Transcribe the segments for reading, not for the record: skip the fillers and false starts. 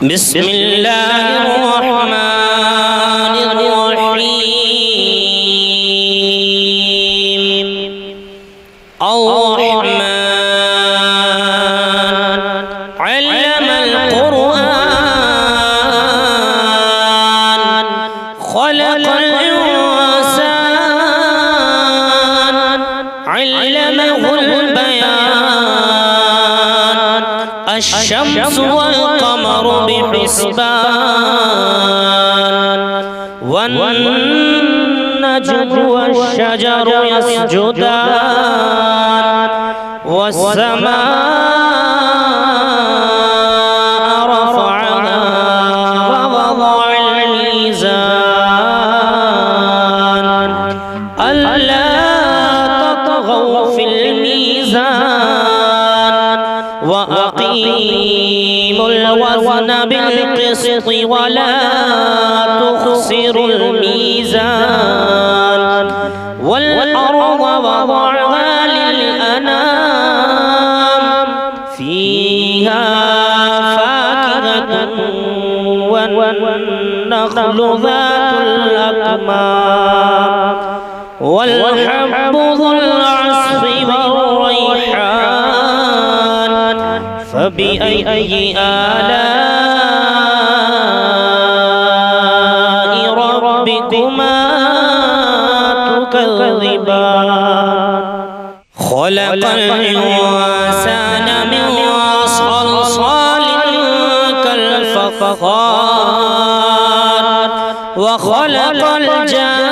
بسم الله الرحمن الرحيم الرحمن علم القرآن خلق الإنسان علمه البيان الشمس والقمر بحسبان والنجم والشجر يسجدان والسماء رفعها ووضع الميزان ألا تطغوا في الميزان وأقيموا الوزن بالقسط ولا تخسروا الميزان والأرض وضعها للأنام فيها فاكهة والنخل ذات الأكمام والحب ذو العصف والريحان فبأي آلاء ربكما تكذبان خلق الإنسان من صلصال كالفخار وخلق الجن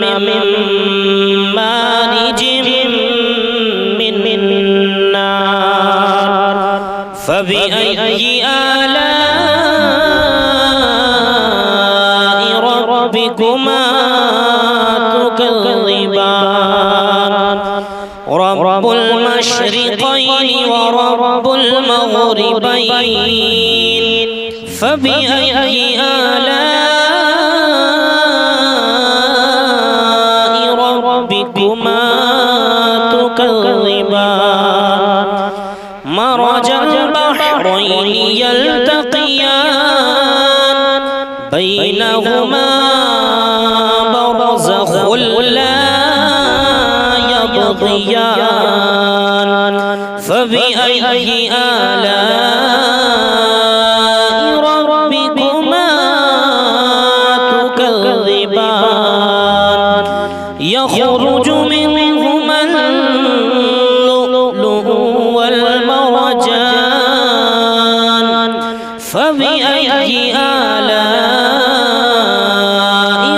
من مارج من نار فبأي آلاء ربكما تكذبان رب المشرقين ورب المغربين فبأي آلاء ربكما تكذبان مرج البحرين يلتقيان بينهما برزخ لا يبغيان فبأي آلاء ربكما تكذبان يخرج منهما اللؤلؤ والمرجان فبأي آلاء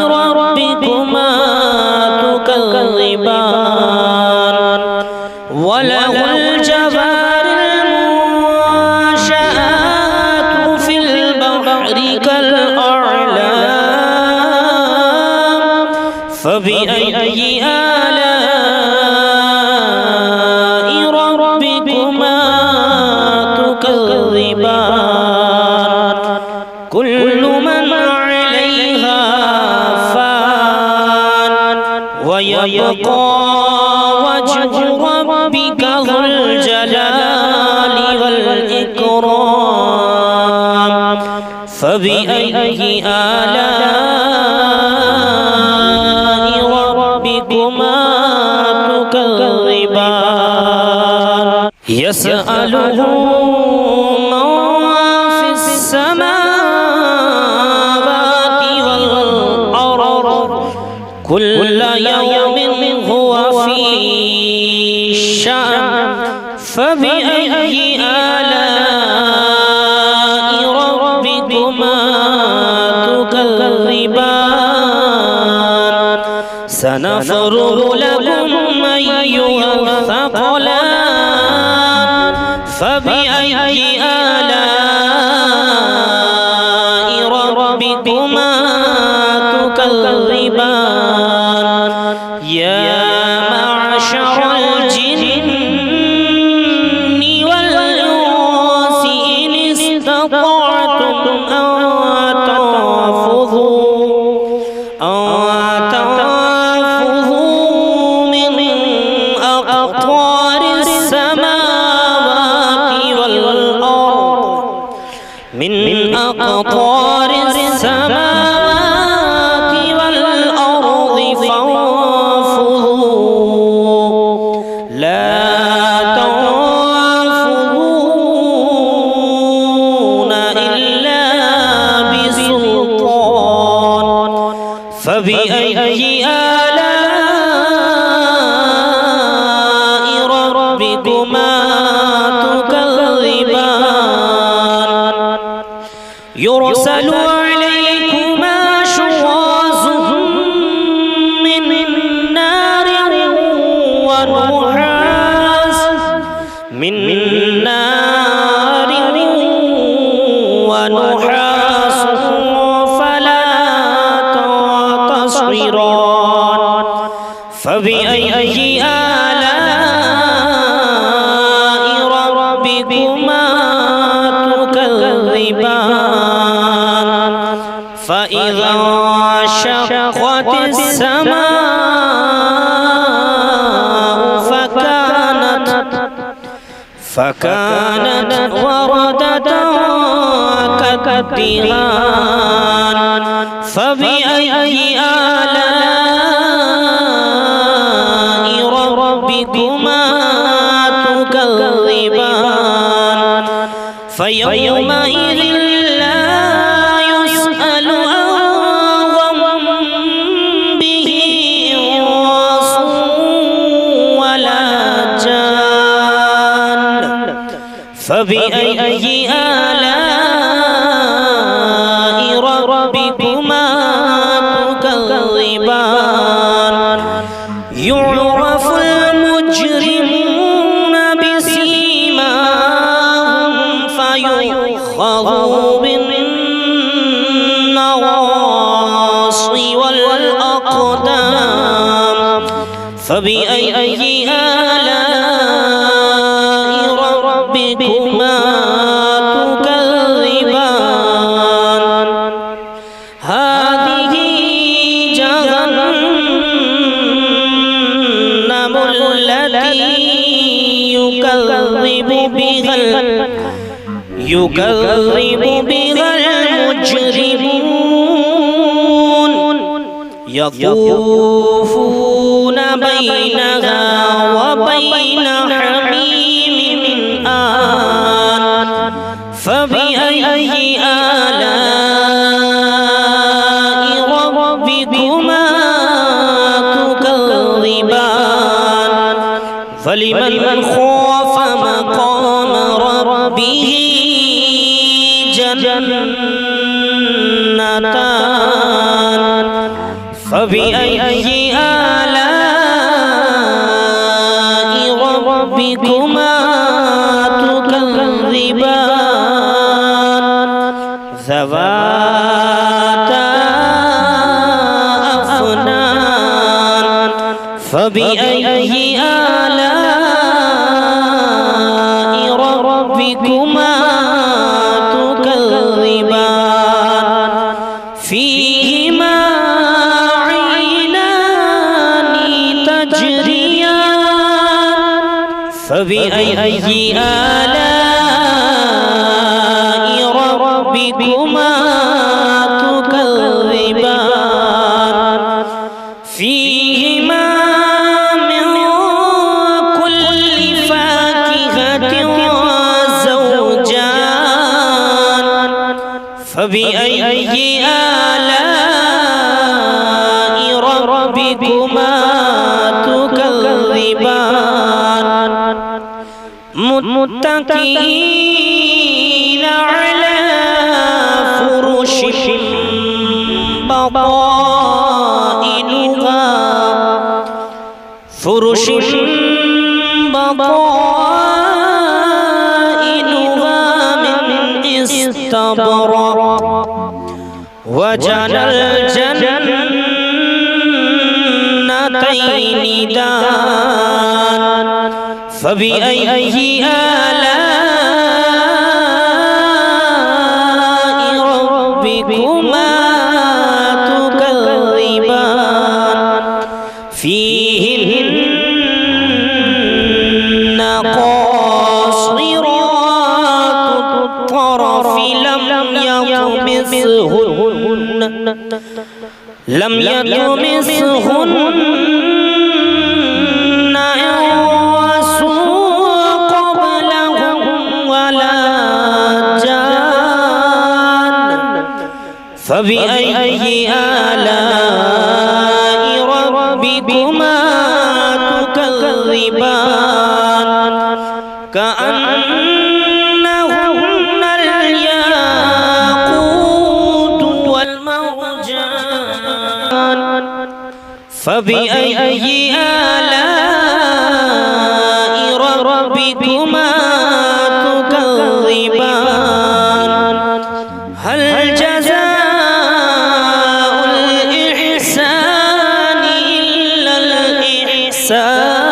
ربكما تكذبان وله الجوار المنشآت في البحر كالأعلام فبأي آلاء ربكما تكذبان كل من عليها فان ويبقى وجه ربك ذو الجلال والإكرام فبأي آلاء ربكما تكذبان يسأله من في السماوات والأرض كل يوم هو في شأن فبأي آلاء ربكما تكذبان سنفرغ لكم أيها الثقلان فبأي آلاء ربكما تكذبان يا معشر الجن والإنس إن استطعتم أن تنفذوا من أقطار السماوات أقطار السماوات والأرض فانفذوا لا تنفذون إلا بسلطان فبأي آلاء ربكما تكذبان يرسل عليكما شواظ من نار ونحاس فلا تنتصران فبأي آلاء ربكما تكذبان فإذا انشقت السماء فكانت وردة كالدهان فبأي آلاء ربكما تكذبان فيومئذ لا يسأل عن ذنبه إنس ولا جان فبأي آلاء ربكما تكذبان يعرف المجرمون بسيماهم فيؤخذوا بالنواصي والأقدام فبأي آلاء ربكما تكذبان هذه جهنم التي يكذب بها المجرمون يطوفون بينها وبين حميم آن فبأي آلاء ربكما تكذبان فلمن خاف مقام ربه جنتان فبأي آلاء ربكما تكذبان ذواتا أفنان فبأي آلاء ربكما تكذبان فيهما عينان تجريان فبأي آلاء ربكما تكذبان فيهما من كل فاكهة زوجان فبأي آلاء ربكما تكذبان متكئين على فرش بطائنها من استبرق وجنى الجنتين دان فبأي آلاء ربكما تكذبان فيهن قاصرات الطرف لم يطمثهن يطمثهن لم يطمثهن إنس قبلهم ولا جان فبأي آلاء ربكما تكذبان كأنهن الياقوت والمرجان فبأي آلاء ربكما تكذبان هل جزاء الإحسان إلا الإحسان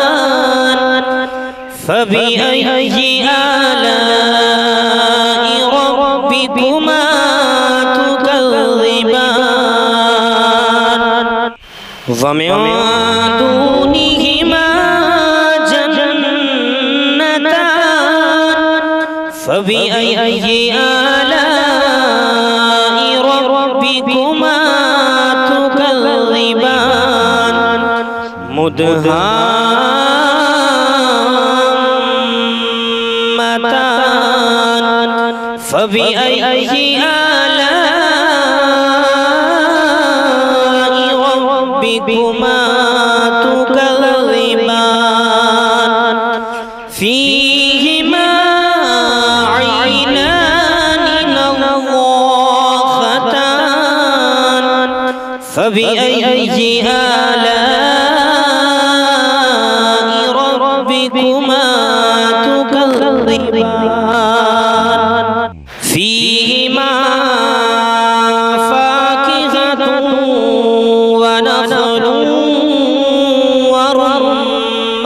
فبأي آلاء ربكما تكذبان ومن دونهما جنتان فبأي آلاء ربكما تكذبان مدهامتان فبأي آلاء ربكما تكذبان فيهما عينان نضاختان فبأي آلاء ربكما تكذبان فيهما فاكهة ونخل ورمان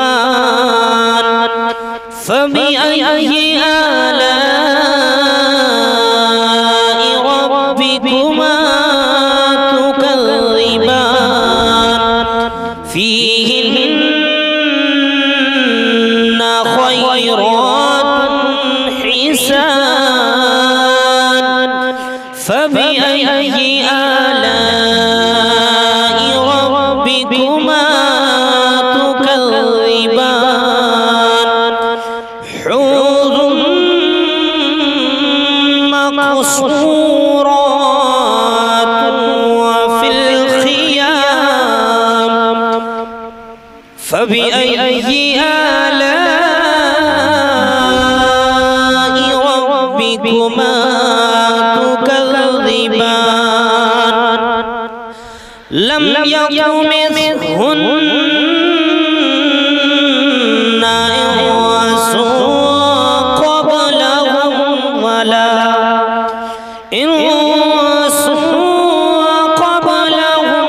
فبأي آلاء ربكما تكذبان فيهن خيرات حسان فبأي آلاء ربكما تكذبان حور مقصورات وفي الخيام فبأي آلاء ربكما تكذبان لم يطمثهن إنس قبلهم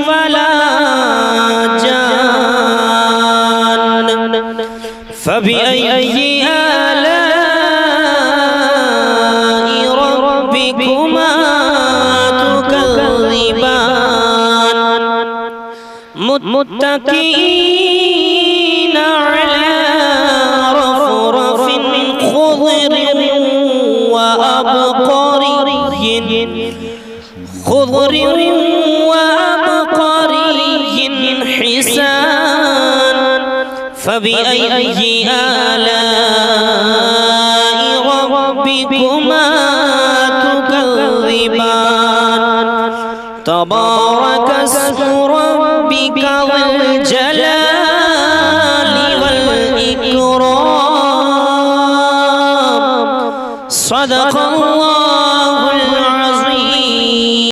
ولا جان فبأي آلاء ربكما تكذبان متكئين على رفرف خضر وأبقري حسان فبأي آلاء ربكما تكذبان تبارك اسم ربك ذي الجلال والإكرام صدق الله